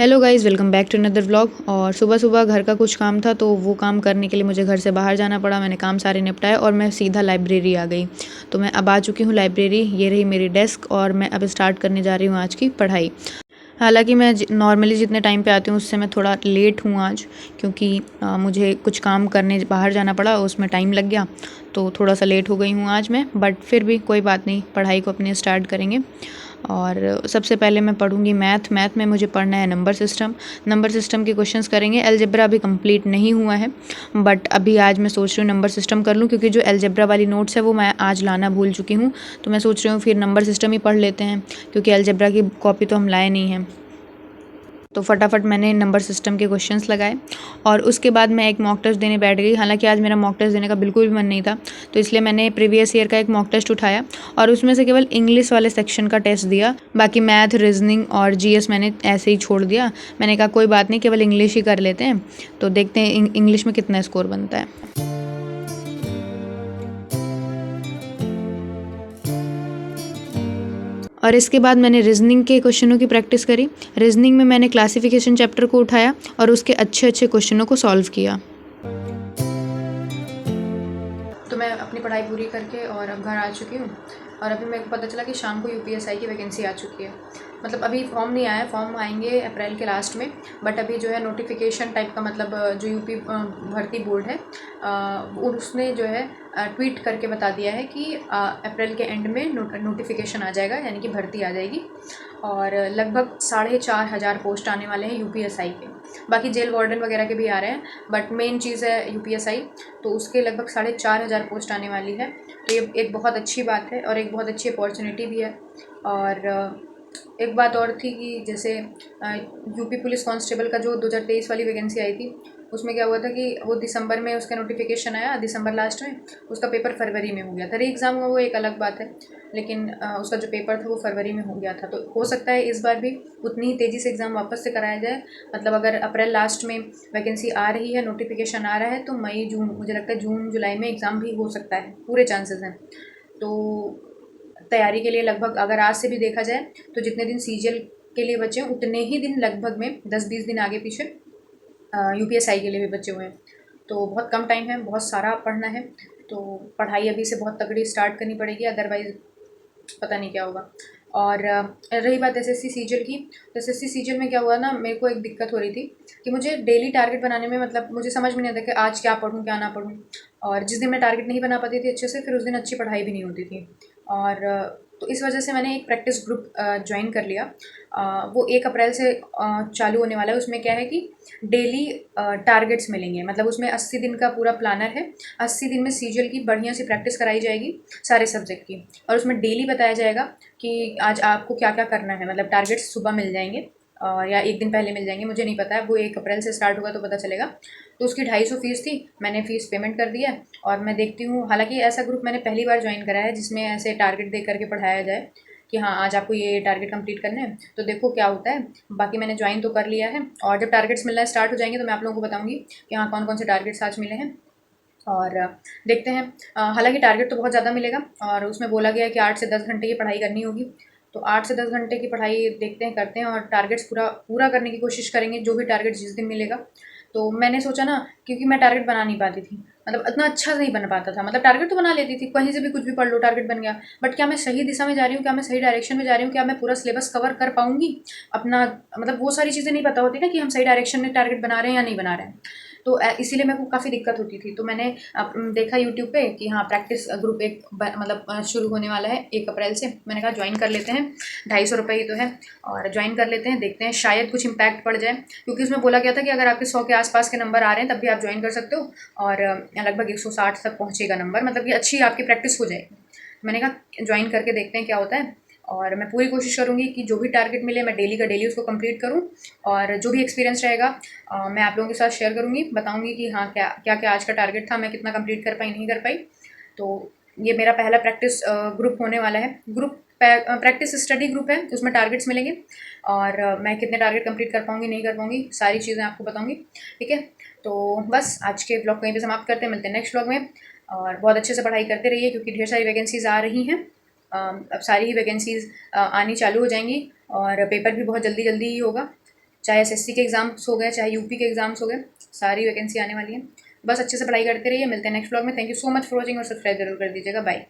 Hello guys, welcome back to another vlog. और सुबह सुबह घर का कुछ काम था तो वो काम करने के लिए मुझे घर से बाहर जाना पड़ा। मैंने काम सारे निपटाए और मैं सीधा लाइब्रेरी आ गई। तो मैं अब आ चुकी हूँ लाइब्रेरी। ये रही मेरी डेस्क और मैं अब स्टार्ट करने जा रही हूँ आज की पढ़ाई। हालांकि मैं नॉर्मली जितने टाइम पे आती हूँ उससे मैं थोड़ा लेट हूँ आज, क्योंकि मुझे कुछ काम करने बाहर जाना पड़ा, उसमें टाइम लग गया तो थोड़ा सा लेट हो गई हूँ आज मैं। बट फिर भी कोई बात नहीं, पढ़ाई को अपनी स्टार्ट करेंगे। और सबसे पहले मैं पढ़ूंगी मैथ में मुझे पढ़ना है नंबर सिस्टम के क्वेश्चंस करेंगे। अलजेब्रा अभी कंप्लीट नहीं हुआ है, बट अभी आज मैं सोच रही हूँ नंबर सिस्टम कर लूँ, क्योंकि जो अलजेब्रा वाली नोट्स है वो मैं आज लाना भूल चुकी हूँ। तो मैं सोच रही हूँ फिर नंबर सिस्टम ही पढ़ लेते हैं, क्योंकि अलजेब्रा की कॉपी तो हम लाए नहीं हैं। तो फटाफट मैंने नंबर सिस्टम के क्वेश्चंस लगाए और उसके बाद मैं एक मॉक टेस्ट देने बैठ गई। हालांकि आज मेरा मॉक टेस्ट देने का बिल्कुल भी मन नहीं था, तो इसलिए मैंने प्रीवियस ईयर का एक मॉक टेस्ट उठाया और उसमें से केवल इंग्लिश वाले सेक्शन का टेस्ट दिया। बाकी मैथ, रीजनिंग और जीएस मैंने ऐसे ही छोड़ दिया। मैंने कहा कोई बात नहीं, केवल इंग्लिश ही कर लेते हैं, तो देखते हैं इंग्लिश में कितना स्कोर बनता है। और इसके बाद मैंने रीजनिंग के क्वेश्चनों की प्रैक्टिस करी। रीजनिंग में मैंने क्लासिफिकेशन चैप्टर को उठाया और उसके अच्छे अच्छे क्वेश्चनों को सॉल्व किया। तो मैं अपनी पढ़ाई पूरी करके और अब घर आ चुकी हूँ। और अभी मेरे को पता चला कि शाम को यूपीएसआई की वैकेंसी आ चुकी है। मतलब अभी फॉर्म नहीं आया, फॉर्म आएंगे अप्रैल के लास्ट में। बट अभी जो है नोटिफिकेशन टाइप का, मतलब जो यूपी भर्ती बोर्ड है उसने जो है ट्वीट करके बता दिया है कि अप्रैल के एंड में नोटिफिकेशन आ जाएगा, यानी कि भर्ती आ जाएगी। और लगभग 4,500 पोस्ट आने वाले हैं यूपीएसआई के। बाकी जेल वार्डन वगैरह के भी आ रहे हैं, बट मेन चीज़ है यूपीएसआई, तो उसके लगभग 4,500 पोस्ट आने वाली है। तो ये एक बहुत अच्छी बात है और एक बहुत अच्छी अपॉर्चुनिटी भी है। और एक बात और थी कि जैसे यूपी पुलिस कांस्टेबल का जो 2023 वाली वैकेंसी आई थी, उसमें क्या हुआ था कि वो दिसंबर में उसका नोटिफिकेशन आया, दिसंबर लास्ट में। उसका पेपर फरवरी में हो गया था। री एग्ज़ाम हुआ वो एक अलग बात है, लेकिन उसका जो पेपर था वो फरवरी में हो गया था। तो हो सकता है इस बार भी उतनी ही तेज़ी से एग्ज़ाम वापस से कराया जाए। मतलब अगर अप्रैल लास्ट में वैकेंसी आ रही है, नोटिफिकेशन आ रहा है, तो मई जून, मुझे लगता है जून जुलाई में एग्ज़ाम भी हो सकता है, पूरे चांसेस हैं। तो तैयारी के लिए लगभग अगर आज से भी देखा जाए तो जितने दिन सीजीएल के लिए बचे हैं उतने ही दिन लगभग में 10-20 दिन आगे पीछे यूपीएसआई के लिए भी बचे हुए हैं। तो बहुत कम टाइम है, बहुत सारा पढ़ना है। तो पढ़ाई अभी से बहुत तगड़ी स्टार्ट करनी पड़ेगी, अदरवाइज़ पता नहीं क्या होगा। और रही बात एसएससी सीजीएल की, तो एसएससी सीजीएल में क्या हुआ ना, मेरे को एक दिक्कत हो रही थी कि मुझे डेली टारगेट बनाने में, मतलब मुझे समझ में नहीं आता कि आज क्या पढूँ क्या ना पढूँ। और जिस दिन मैं टारगेट नहीं बना पाती थी अच्छे से, फिर उस दिन अच्छी पढ़ाई भी नहीं होती थी। और तो इस वजह से मैंने एक प्रैक्टिस ग्रुप ज्वाइन कर लिया। वो 1 अप्रैल से चालू होने वाला है। उसमें क्या है कि डेली टारगेट्स मिलेंगे, मतलब उसमें 80 दिन का पूरा प्लानर है। 80 दिन में सीजीएल की बढ़िया सी प्रैक्टिस कराई जाएगी, सारे सब्जेक्ट की। और उसमें डेली बताया जाएगा कि आज आपको क्या क्या करना है। मतलब टारगेट्स सुबह मिल जाएंगे या एक दिन पहले मिल जाएंगे, मुझे नहीं पता है, वो 1 अप्रैल से स्टार्ट होगा तो पता चलेगा। तो उसकी 250 फ़ीस थी, मैंने फ़ीस पेमेंट कर दिया है। और मैं देखती हूँ, हालांकि ऐसा ग्रुप मैंने पहली बार ज्वाइन करा है जिसमें ऐसे टारगेट दे करके पढ़ाया जाए कि हाँ आज आपको ये टारगेट कंप्लीट करने हैं, तो देखो क्या होता है। बाकी मैंने ज्वाइन तो कर लिया है, और जब टारगेट्स मिलना स्टार्ट हो जाएंगे तो मैं आप लोगों को बताऊंगी कि हाँ कौन कौन से टारगेट्स आज मिले हैं। और देखते हैं। हालांकि टारगेट तो बहुत ज़्यादा मिलेगा, और उसमें बोला गया है कि 8 से 10 घंटे की पढ़ाई करनी होगी। तो 8 से 10 घंटे की पढ़ाई देखते हैं, करते हैं, और टारगेट्स पूरा पूरा करने की कोशिश करेंगे, जो भी टारगेट जिस दिन मिलेगा। तो मैंने सोचा ना, क्योंकि मैं टारगेट बना नहीं पाती थी, मतलब इतना अच्छा नहीं बन पाता था। मतलब टारगेट तो बना लेती थी, कहीं से भी कुछ भी पढ़ लो टारगेट बन गया। बट क्या मैं सही दिशा में जा रही हूँ, क्या मैं सही डायरेक्शन में जा रही हूँ, क्या मैं पूरा सिलेबस कवर कर पाऊंगी अपना, मतलब वो सारी चीज़ें नहीं पता होती ना कि हम सही डायरेक्शन में टारगेट बना रहे हैं या नहीं बना रहे हैं। तो इसीलिए मेरे को काफ़ी दिक्कत होती थी। तो मैंने देखा यूट्यूब पे कि हाँ प्रैक्टिस ग्रुप एक मतलब शुरू होने वाला है 1 अप्रैल से। मैंने कहा ज्वाइन कर लेते हैं, 250 रुपये ही तो है, और ज्वाइन कर लेते हैं, देखते हैं शायद कुछ इम्पैक्ट पड़ जाए। क्योंकि उसमें बोला गया था कि अगर आपके 100 के आसपास के नंबर आ रहे हैं तब भी आप ज्वाइन कर सकते हो, और लगभग 160 तक पहुँचेगा नंबर, मतलब कि अच्छी आपकी प्रैक्टिस हो जाएगी। मैंने कहा ज्वाइन करके देखते हैं क्या होता है। और मैं पूरी कोशिश करूँगी कि जो भी टारगेट मिले मैं डेली का डेली उसको कंप्लीट करूँ। और जो भी एक्सपीरियंस रहेगा मैं आप लोगों के साथ शेयर करूँगी, बताऊँगी कि हाँ क्या क्या क्या आज का टारगेट था, मैं कितना कंप्लीट कर पाई नहीं कर पाई। तो ये मेरा पहला प्रैक्टिस ग्रुप होने वाला है। ग्रुप प्रैक्टिस स्टडी ग्रुप है, उसमें टारगेट्स मिलेंगे, और मैं कितने टारगेट कंप्लीट कर पाऊँगी नहीं कर पाऊँगी सारी चीज़ें आपको बताऊँगी। ठीक है, तो बस आज के ब्लॉग कहीं पे समाप्त करते हैं, मिलते हैं नेक्स्ट ब्लॉग में। और बहुत अच्छे से पढ़ाई करते रहिए, क्योंकि ढेर सारी वैकेंसीज़ आ रही हैं। अब सारी ही वैकेंसीज़ आनी चालू हो जाएंगी, और पेपर भी बहुत जल्दी जल्दी ही होगा। चाहे एसएससी के एग्ज़ाम्स हो गए, चाहे यूपी के एग्ज़ाम्स हो गए, सारी वैकेंसी आने वाली है। बस अच्छे से पढ़ाई करते रहिए। मिलते हैं नेक्स्ट ब्लॉग में। Thank you so much for watching और सब्सक्राइब जरूर कर दीजिएगा। बाय।